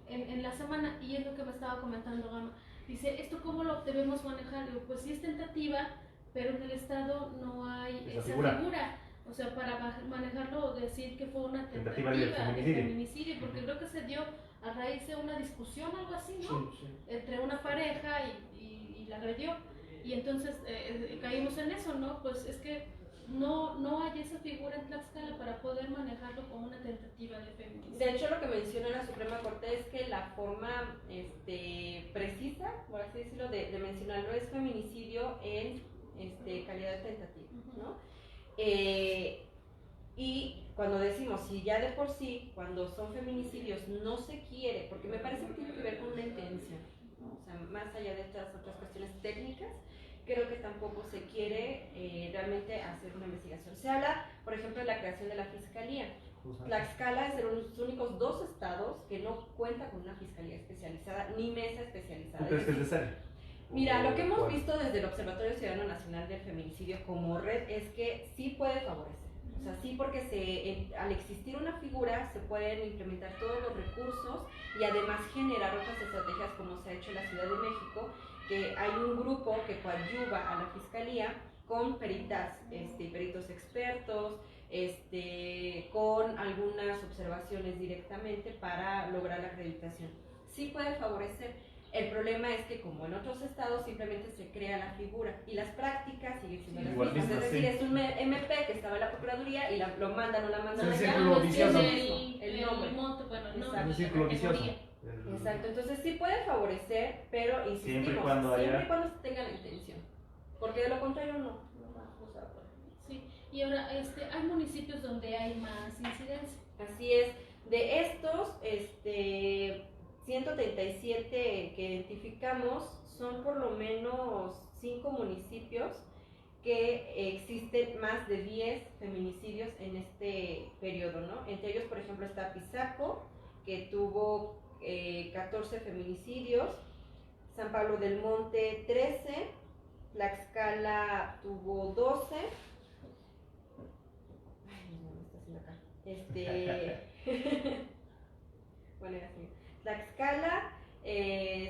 En la semana, y es lo que me estaba comentando Gama. Dice, ¿esto cómo lo debemos manejar? Digo, pues sí es tentativa, pero en el Estado no hay esa figura. O sea, para manejarlo, decir que fue una tentativa de feminicidio, porque creo que se dio a raíz de una discusión, algo así, ¿no? Sí. Entre una pareja y la agredió. Y entonces caímos en eso, ¿no? Pues es que no hay esa figura en Tlaxcala para poder manejarlo como una tentativa de feminicidio. De hecho, lo que menciona la Suprema Corte es que la forma precisa, por así decirlo, de mencionarlo es feminicidio en calidad de tentativa, ¿no? Y cuando decimos, si ya de por sí, cuando son feminicidios, no se quiere, porque me parece que tiene que ver con una intención, ¿no? O sea, más allá de estas otras cuestiones técnicas, creo que tampoco se quiere realmente hacer una investigación. Se habla, por ejemplo, de la creación de la fiscalía. Tlaxcala es de los únicos 2 estados que no cuenta con una fiscalía especializada ni mesa especializada. ¿Tú crees que es necesario? Mira, lo que hemos visto desde el Observatorio Ciudadano Nacional del Feminicidio como red es que sí puede favorecer. O sea, sí, porque al existir una figura se pueden implementar todos los recursos y además generar otras estrategias como se ha hecho en la Ciudad de México, que hay un grupo que coadyuva a la fiscalía con peritos expertos, con algunas observaciones directamente para lograr la acreditación. Sí puede favorecer. El problema es que como en otros estados simplemente se crea la figura y las prácticas siguen siendo las mismas. Es decir, es un MP que estaba en la Procuraduría y lo mandan o la mandan allá. Círculo vicioso. El nombre. Es un círculo vicioso. Exacto, entonces sí puede favorecer, pero insistimos, Siempre y cuando se tenga la intención, porque de lo contrario no vamos a poder. Sí, y ahora hay municipios donde hay más incidencia. Así es, de estos 137 que identificamos, son por lo menos 5 municipios que existen más de 10 feminicidios en este periodo, ¿no? Entre ellos, por ejemplo, está Pisaco, que tuvo 14 feminicidios, San Pablo del Monte 13, Tlaxcala tuvo 12, ay, no, me está haciendo acá, bueno, así, Tlaxcala,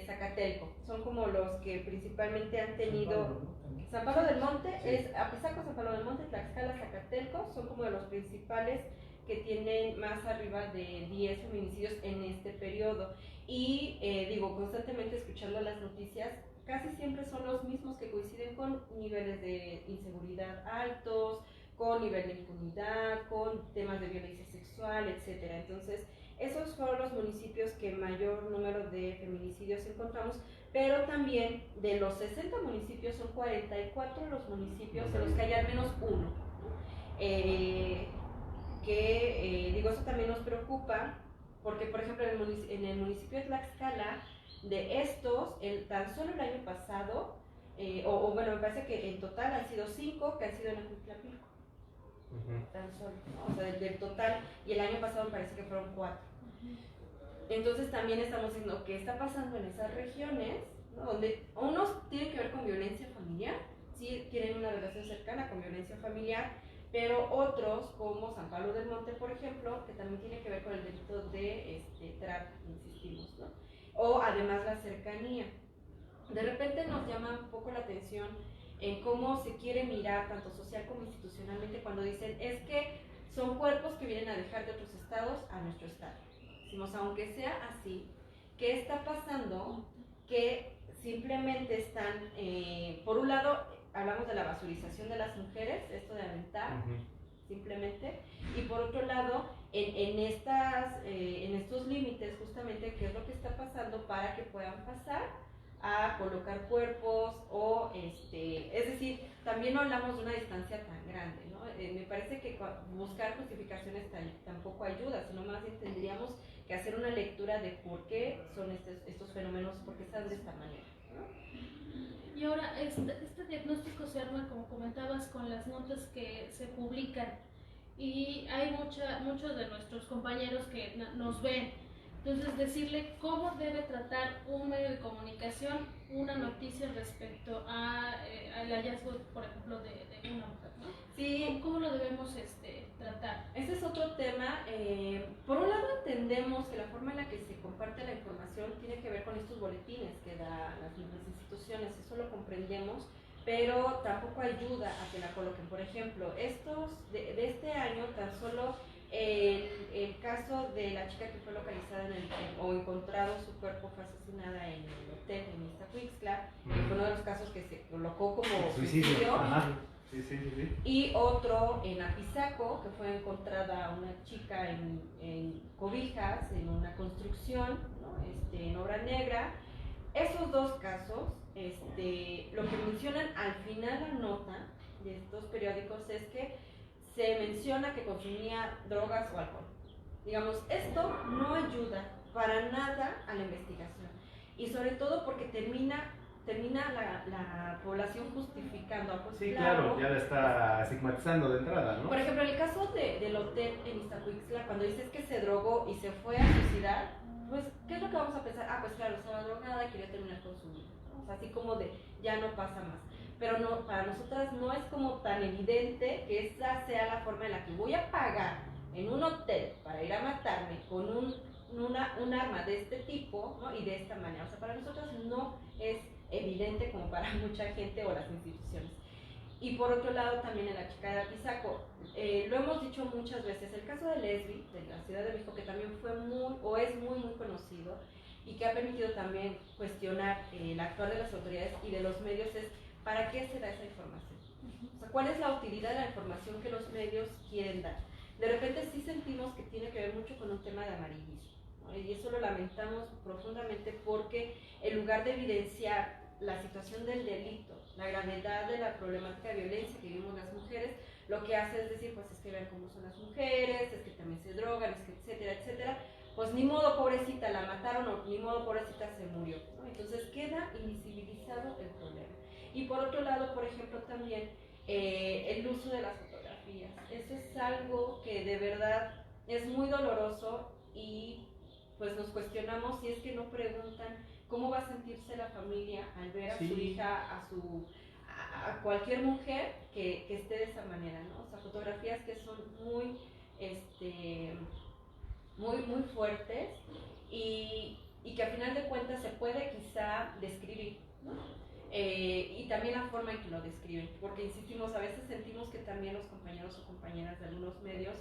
Zacatelco, son como los que principalmente han tenido. San Pablo del Monte, sí. Apizaco, San Pablo del Monte, Tlaxcala, Zacatelco, son como de los principales que tienen más arriba de 10 feminicidios en este periodo. Y constantemente escuchando las noticias, casi siempre son los mismos que coinciden con niveles de inseguridad altos, con nivel de impunidad, con temas de violencia sexual, etc. Entonces, esos fueron los municipios que mayor número de feminicidios encontramos, pero también de los 60 municipios son 44 los municipios en los que hay al menos uno. Eso también nos preocupa, porque por ejemplo en el municipio de Tlaxcala, de estos, tan solo el año pasado, me parece que en total han sido 5 que han sido en Ajutlapilco. Tan solo, ¿no? O sea, del total, y el año pasado me parece que fueron 4. Entonces también estamos diciendo qué está pasando en esas regiones, ¿no? Donde unos tienen que ver con violencia familiar, sí tienen una relación cercana con violencia familiar, pero otros, como San Pablo del Monte, por ejemplo, que también tiene que ver con el delito de trata, insistimos, ¿no? O además la cercanía. De repente nos llama un poco la atención en cómo se quiere mirar, tanto social como institucionalmente, cuando dicen, es que son cuerpos que vienen a dejar de otros estados a nuestro estado. Decimos, aunque sea así, ¿qué está pasando? Que simplemente están, por un lado, hablamos de la basurización de las mujeres, esto de aventar, simplemente, y por otro lado, en estos límites, justamente, ¿qué es lo que está pasando para que puedan pasar a colocar cuerpos o, es decir, también no hablamos de una distancia tan grande, ¿no? Me parece que buscar justificaciones tampoco ayuda, sino más bien tendríamos que hacer una lectura de por qué son estos fenómenos, por qué están de esta manera, ¿no? Y ahora, este diagnóstico se arma, como comentabas, con las notas que se publican, y hay muchos de nuestros compañeros que nos ven. Entonces, decirle cómo debe tratar un medio de comunicación una noticia respecto al hallazgo, por ejemplo, de una mujer, ¿no? Sí. ¿Cómo lo debemos tratar? Ese es otro tema. Por un lado, entendemos que la forma en la que se comparte la información tiene que ver con estos boletines que dan las mismas instituciones, eso lo comprendemos, pero tampoco ayuda a que la coloquen. Por ejemplo, estos de este año, tan solo el caso de la chica que fue localizada o encontrado su cuerpo, fue asesinada en el hotel en Iztacuixtla, que fue uno de los casos que se colocó como suicidio. Sí. Y otro en Apizaco, que fue encontrada una chica en cobijas, en una construcción, ¿no? En obra negra. Esos dos casos, lo que mencionan al final la nota de estos periódicos es que se menciona que consumía drogas o alcohol. Digamos, esto no ayuda para nada a la investigación, y sobre todo porque termina la población justificando. Sí, claro, ya la está estigmatizando de entrada, ¿no? Por ejemplo, el caso del hotel en Iztacuixtla, cuando dices que se drogó y se fue a suicidar, pues, ¿qué es lo que vamos a pensar? Pues claro, estaba drogada y quería terminar con su vida, ¿no? O sea, así como de, ya no pasa más. Pero no, para nosotras no es como tan evidente que esa sea la forma en la que voy a pagar en un hotel para ir a matarme con un arma de este tipo, ¿no? Y de esta manera. O sea, para nosotros no es evidente como para mucha gente o las instituciones. Y por otro lado también en la chica de Apizaco, lo hemos dicho muchas veces, el caso de Lesbi, de la Ciudad de México, que también fue es muy conocido y que ha permitido también cuestionar el actuar de las autoridades y de los medios, es ¿para qué se da esa información? O sea, ¿cuál es la utilidad de la información que los medios quieren dar? De repente sí sentimos que tiene que ver mucho con un tema de amarillismo, ¿no? Y eso lo lamentamos profundamente porque en lugar de evidenciar la situación del delito, la gravedad de la problemática de violencia que vivimos las mujeres, lo que hace es decir, pues es que vean cómo son las mujeres, es que también se drogan, es que etcétera, etcétera, pues ni modo pobrecita la mataron o ni modo pobrecita se murió, ¿no? Entonces queda invisibilizado el problema. Y por otro lado, por ejemplo, también el uso de las fotografías. Eso es algo que de verdad es muy doloroso y pues nos cuestionamos si es que no preguntan cómo va a sentirse la familia al ver a su hija, a cualquier mujer que esté de esa manera, ¿no? O sea, fotografías que son muy fuertes y que al final de cuentas se puede quizá describir, ¿no? Y también la forma en que lo describen, porque insistimos, a veces sentimos que también los compañeros o compañeras de algunos medios,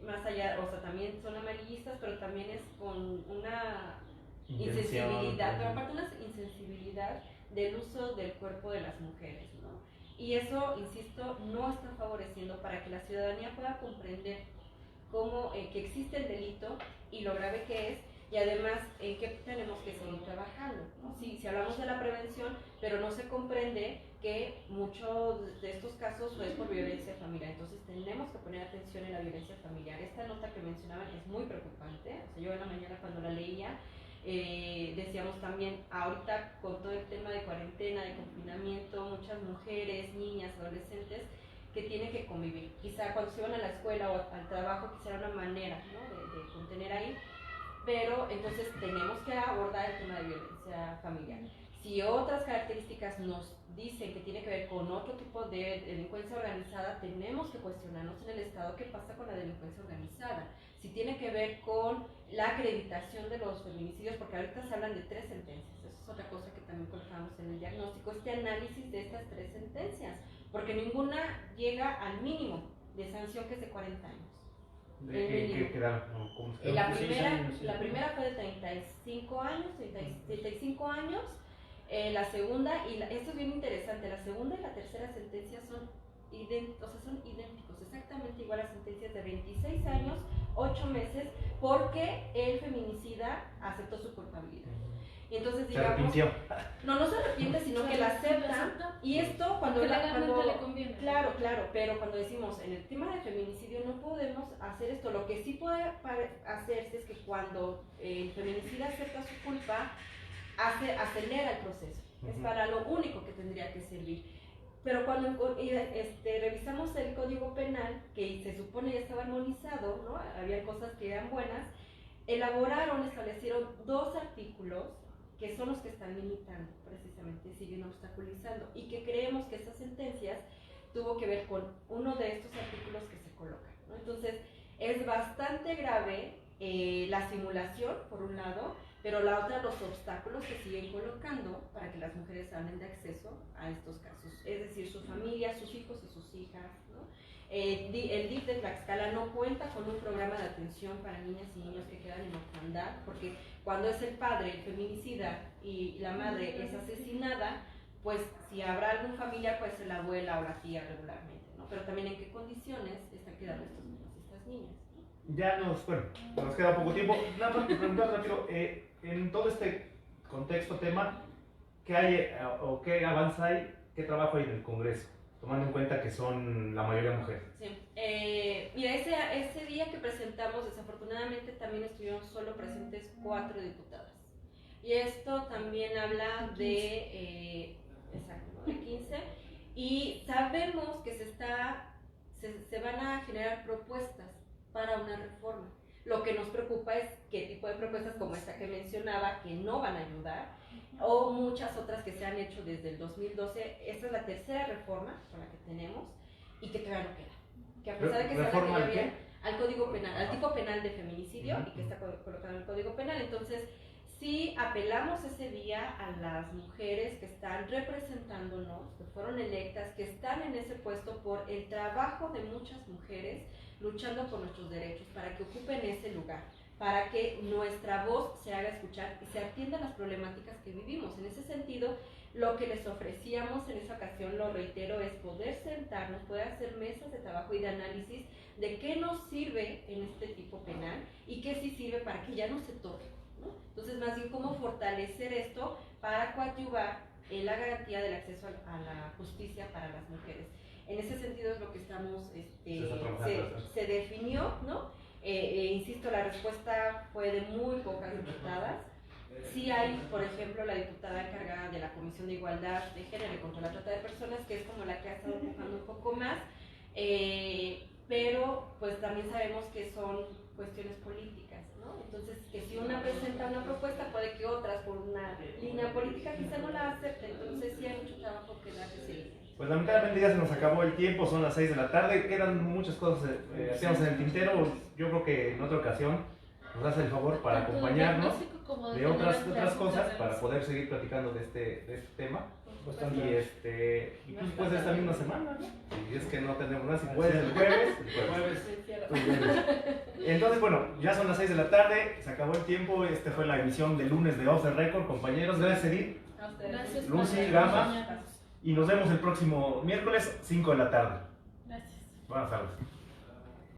más allá, o sea, también son amarillistas, pero también es con una insensibilidad, pero aparte una insensibilidad del uso del cuerpo de las mujeres, ¿no? Y eso, insisto, no está favoreciendo para que la ciudadanía pueda comprender cómo, que existe el delito y lo grave que es, y además en qué tenemos que seguir trabajando, ¿no? Si hablamos de la prevención, pero no se comprende que muchos de estos casos es por violencia familiar, entonces tenemos que poner atención en la violencia familiar. Esta nota que mencionaban es muy preocupante, o sea, yo en la mañana cuando la leía, decíamos también, ahorita con todo el tema de cuarentena, de confinamiento, muchas mujeres, niñas, adolescentes que tienen que convivir. Quizá cuando se van a la escuela o al trabajo, quizá era una manera, ¿no?, de contener ahí, pero entonces tenemos que abordar el tema de violencia familiar. Si otras características nos dicen que tiene que ver con otro tipo de delincuencia organizada, tenemos que cuestionarnos en el Estado qué pasa con la delincuencia organizada. Si tiene que ver con la acreditación de los feminicidios, porque ahorita se hablan de 3 sentencias, eso es otra cosa que también colocamos en el diagnóstico, este análisis de estas 3 sentencias, porque ninguna llega al mínimo de sanción que es de 40 años. ¿Qué quedaron? La primera fue de 35 años, la segunda, esto es bien interesante, la segunda y la tercera sentencia son idénticos, exactamente igual a sentencias de 26 años, 8 meses, porque el feminicida aceptó su culpabilidad. Y entonces digamos, no se arrepiente, sino que la acepta. Y esto cuando le conviene. Claro, pero cuando decimos en el tema de feminicidio no podemos hacer esto. Lo que sí puede hacerse es que cuando el feminicida acepta su culpa, acelera el proceso. Es para lo único que tendría que servir. Pero cuando revisamos el Código Penal, que se supone ya estaba armonizado, ¿no?, había cosas que eran buenas, establecieron 2 artículos que son los que están limitando, precisamente, siguen obstaculizando, y que creemos que estas sentencias tuvo que ver con uno de estos artículos que se colocan, ¿no? Entonces, es bastante grave la simulación, por un lado, pero la otra, los obstáculos que siguen colocando para que las mujeres hablen de acceso a estos casos, es decir, su familia, sus hijos y sus hijas, ¿no? El DIF de Tlaxcala no cuenta con un programa de atención para niñas y niños que quedan en orfandad, porque cuando es el padre el feminicida y la madre es asesinada, pues si habrá algún familiar, pues la abuela o la tía regularmente, ¿no? Pero también en qué condiciones están quedando estos niños y estas niñas, ¿no? Ya nos queda poco tiempo. Nada más que preguntar rápido, en todo este contexto, tema, ¿qué hay o qué avance hay, qué trabajo hay en el Congreso? Tomando en cuenta que son la mayoría mujeres. Sí. Mira, ese día que presentamos, desafortunadamente también estuvieron solo presentes 4 diputadas. Y esto también habla de, de 15. Y sabemos que se van a generar propuestas para una reforma. Lo que nos preocupa es qué tipo de propuestas como esta que mencionaba, que no van a ayudar, o muchas otras que se han hecho desde el 2012. Esta es la tercera reforma con la que tenemos y que todavía no queda. Que a pesar de que está la que al Código Penal, al tipo penal de feminicidio, y que está colocado en el Código Penal, entonces sí apelamos ese día a las mujeres que están representándonos, que fueron electas, que están en ese puesto por el trabajo de muchas mujeres luchando por nuestros derechos, para que ocupen ese lugar, para que nuestra voz se haga escuchar y se atiendan las problemáticas que vivimos. En ese sentido, lo que les ofrecíamos en esa ocasión, lo reitero, es poder sentarnos, poder hacer mesas de trabajo y de análisis de qué nos sirve en este tipo penal y qué sí sirve para que ya no se toque, ¿no? Entonces, más bien, cómo fortalecer esto para coadyuvar en la garantía del acceso a la justicia para las mujeres. En ese sentido es lo que estamos, se definió, ¿no? Insisto, la respuesta fue de muy pocas diputadas. Sí hay, por ejemplo, la diputada encargada de la Comisión de Igualdad de Género y contra la Trata de Personas, que es como la que ha estado empujando un poco más, pero pues también sabemos que son cuestiones políticas, ¿no? Entonces, que si una presenta una propuesta, puede que otras, por una línea política, quizá no la acepten. Entonces, sí hay mucho trabajo que dar de ese. Pues lamentablemente ya se nos acabó el tiempo, son las 6 de la tarde, quedan muchas cosas hacíamos en el tintero. Yo creo que en otra ocasión nos hace el favor para acompañarnos de otras cosas para poder seguir platicando de este tema. Y pues puede ser esta misma semana, ¿no? Y es que no tenemos nada, si puedes el jueves. Entonces, bueno, ya son las 6 de la tarde, se acabó el tiempo. Fue la emisión de lunes de Off the Record, compañeros. Gracias, Edith. Gracias, Lucy, Gama. Y nos vemos el próximo miércoles, 5 de la tarde. Gracias. Buenas tardes.